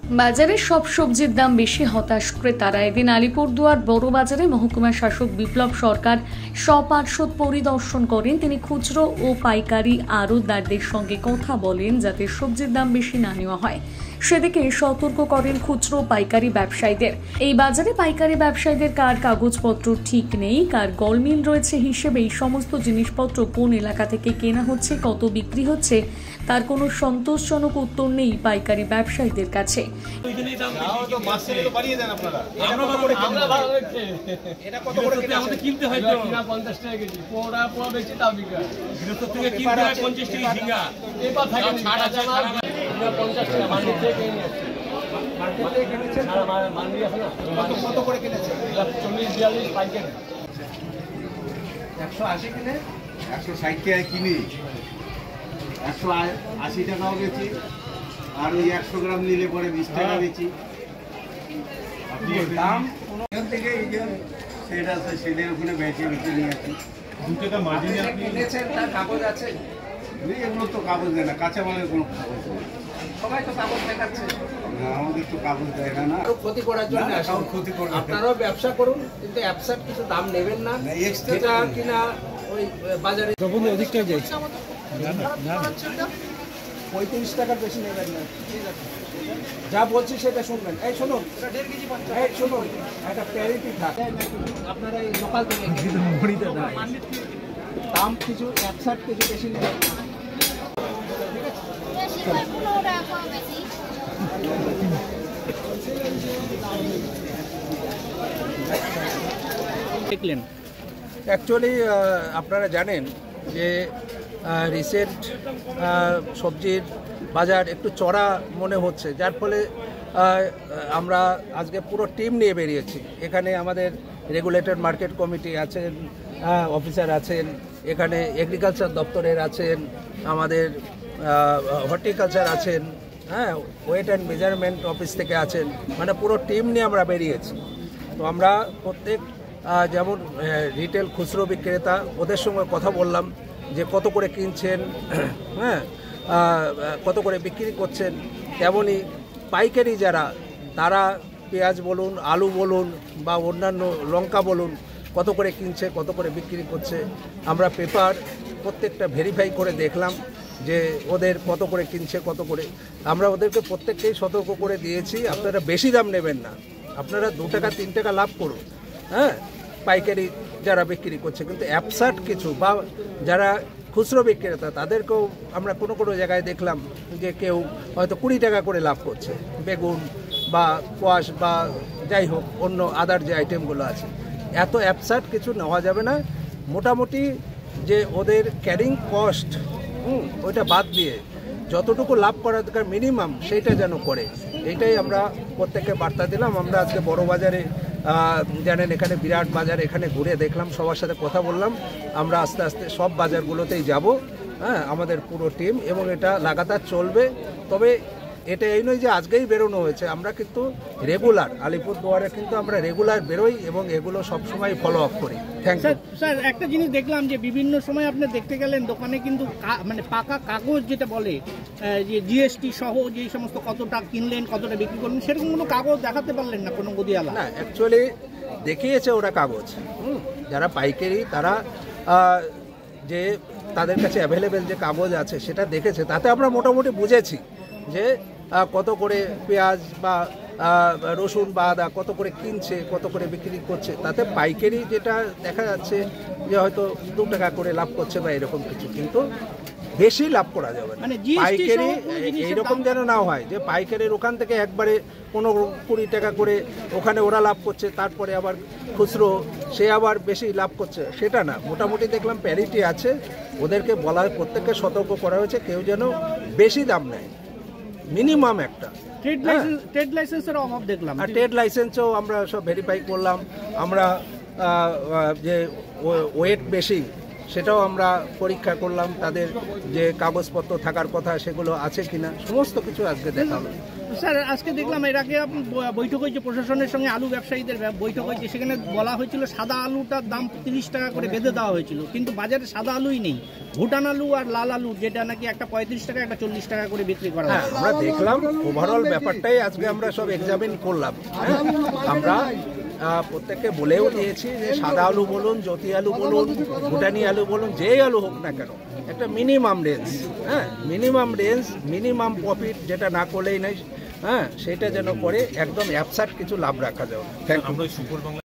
বাজারে সব সবজির দাম বেশি, হতাশ ক্রেতারা। এদিন আলিপুরদুয়ার বড় বাজারে মহকুমা শাসক বিপ্লব সরকার সপার্ষদ পরিদর্শন করেন। তিনি খুচরো ও পাইকারি আড়তদারদের সঙ্গে কথা বলেন যাতে সবজির দাম বেশি না নেওয়া হয়, সেদিকে সতর্ক করেন খুচরো পাইকারি ব্যবসায়ীদের। এই বাজারে পাইকারি ব্যবসায়ীদের কার কাগজপত্র ঠিক নেই, কার গলমিল রয়েছে হিসেবে এই সমস্ত জিনিসপত্র কোন এলাকা থেকে কেনা হচ্ছে, কত বিক্রি হচ্ছে, তার কোনো সন্তোষজনক উত্তর নেই পাইকারি ব্যবসায়ীদের কাছে। কত করে কিনেছে? 40-42 পাইকারি। 180 কিনে 160 টাকা কিনি, 180 টাকাও বেচি, আর ওই 100 গ্রাম নিলে পরে 20 টাকা বেচি। দাম এখান থেকে সেটা আছে, সেটার ওখানে বেচে নিয়ে আসি। 2 টাকা মার্জিনে আপনি কিনেছেন, তার কাগজ আছে? এগুলো তো কাগজ দেয় না, কাঁচামালের কোনো কাগজ নেই। সবাই তো কাগজ দেখাচ্ছে, আমাদের তো কাগজ দেয় না। ক্ষতি করার জন্য ক্ষতি করবে। আপনারাও ব্যবসা করুন, কিন্তু অ্যাবসার্ট কিছু দাম নেবেন না, যেটা কিনা ওই বাজারে অধিকটা যায় 35 টাকার বেশি নেবেন না। ঠিক আছে, যা বলছি সেটা শুনবেন। এই শুনুন, এই শুনুন, একটা প্যারিটি থাকে আপনারা এই লোকাল থেকে দাম কিছু অ্যাবসার্ট কিছু বেশি নেবেন। দেখলেন অ্যাকচুয়ালি আপনারা জানেন যে রিসেন্ট সবজির বাজার একটু চড়া মনে হচ্ছে, যার ফলে আমরা আজকে পুরো টিম নিয়ে বেরিয়েছি। এখানে আমাদের রেগুলেটর মার্কেট কমিটি আছেন, অফিসার আছেন, এখানে এগ্রিকালচার দপ্তরের আছেন, আমাদের হর্টিকালচার আছেন, ওয়েট অ্যান্ড মেজারমেন্ট অফিস থেকে আছেন, মানে পুরো টিম নিয়ে আমরা বেরিয়েছি। তো আমরা প্রত্যেক যেমন রিটেল খুচরো বিক্রেতা ওদের সঙ্গে কথা বললাম যে কত করে কিনছেন, কত করে বিক্রি করছেন, তেমনই পাইকারি যারা তারা পেঁয়াজ বলুন, আলু বলুন বা অন্যান্য লঙ্কা বলুন, কত করে কিনছে, কত করে বিক্রি করছে। আমরা পেপার প্রত্যেকটা ভেরিফাই করে দেখলাম যে ওদের কত করে কিনছে, কত করে। আমরা ওদেরকে প্রত্যেককেই সতর্ক করে দিয়েছি, আপনারা বেশি দাম নেবেন না, আপনারা 2 টাকা 3 টাকা লাভ করুন, পাইকারি যারা বিক্রি করছে। কিন্তু অ্যাবসার্ট কিছু বা যারা খুচরো বিক্রেতা তাদেরকেও আমরা কোনো কোনো জায়গায় দেখলাম যে কেউ হয়তো 20 টাকা করে লাভ করছে, বেগুন বা কোয়াশ বা যাই হোক অন্য আদার যে আইটেমগুলো আছে। এত অ্যাবসার্ট কিছু নেওয়া যাবে না। মোটামুটি যে ওদের ক্যারিং কস্ট ওইটা বাদ দিয়ে যতটুকু লাভ করার দরকার মিনিমাম সেইটা যেন করে, এইটাই আমরা প্রত্যেককে বার্তা দিলাম। আমরা আজকে বড় বাজারে জানেন এখানে বিরাট বাজার, এখানে ঘুরে দেখলাম, সবার সাথে কথা বললাম। আমরা আস্তে আস্তে সব বাজারগুলোতেই যাব, আমাদের পুরো টিম, এবং এটা লাগাতার চলবে। তবে এটা এই নয় যে আজকেই বেরোনো হয়েছে, আমরা কিন্তু রেগুলার আলিপুরদুয়ারে কিন্তু আমরা রেগুলার বেরোই এবং এগুলো সবসময় ফলো আপ করি। Thank you sir. একটা জিনিস দেখলাম যে বিভিন্ন সময় আপনি দেখতে গেলেন দোকানে কিন্তু মানে পাকা কাগজ যেটা বলে যে জিএসটি সহ যে সমস্ত কতটা কিনলেন কতটা বিক্রি করলেন, সেরকম কোনো কাগজ দেখাতে পারলেন না কোনো গদিয়ালা? না, অ্যাকচুয়ালি দেখিয়েছে ওরা কাগজ, যারা পাইকারি তারা যে তাদের কাছে অ্যাভেলেবেল যে কাগজ আছে সেটা দেখেছে, তাতে আমরা মোটামুটি বুঝেছি যে কত করে পেঁয়াজ বা রসুন বা আদা কত করে কিনছে, কত করে বিক্রি করছে। তাতে পাইকারি যেটা দেখা যাচ্ছে যে হয়তো 2 টাকা করে লাভ করছে বা এরকম কিছু, কিন্তু বেশি লাভ করা যাবে না। পাইকারি এইরকম যেন না হয় যে পাইকারির ওখান থেকে একবারে 15-20 টাকা করে ওখানে ওরা লাভ করছে, তারপরে আবার খুচরো সে আবার বেশি লাভ করছে, সেটা না। মোটামুটি দেখলাম প্যারিটি আছে, ওদেরকে বলা প্রত্যেককে সতর্ক করা হয়েছে কেউ যেন বেশি দাম নেয়, মিনিমাম একটা। ট্রেড লাইসেন্সের অভাব দেখলাম, ট্রেড লাইসেন্সও আমরা সব ভেরিফাই করলাম। আমরা যে ওয়েট বেশি সেটাও আমরা পরীক্ষা করলাম, তাদের যে কাগজপত্র থাকার কথা সেগুলো আছে কিনা, সমস্ত কিছু আজকে দেখা হলো। স্যার আজকে দেখলাম এর আগে বৈঠক হয়েছে প্রশাসনের সঙ্গে আলু ব্যবসায়ীদের বৈঠক হয়েছে, সেখানে বলা হয়েছিল সাদা আলুটার দাম 30 টাকা করে বেঁধে দেওয়া হয়েছিল, কিন্তু বাজারে সাদা আলুই নেই, ভুটান আলু আর লাল আলু যেটা নাকি একটা 35 টাকা একটা 40 টাকা করে বিক্রি করা হয়। আমরা দেখলাম ওভারঅল ব্যাপারটাই আজকে আমরা সব এক্সামিন করলাম। আমরা প্রত্যেককে বলেও দিয়েছি যে সাদা আলু বলুন, জ্যোতি আলু বলুন, ভুটানি আলু বলুন, যেই আলু হোক না কেন একটা মিনিমাম রেঞ্জ, মিনিমাম প্রফিট যেটা না করলেই নাই, সেটা যেন করে একদম অ্যাবসার্ট কিছু লাভ রাখা যাবে। Thank you.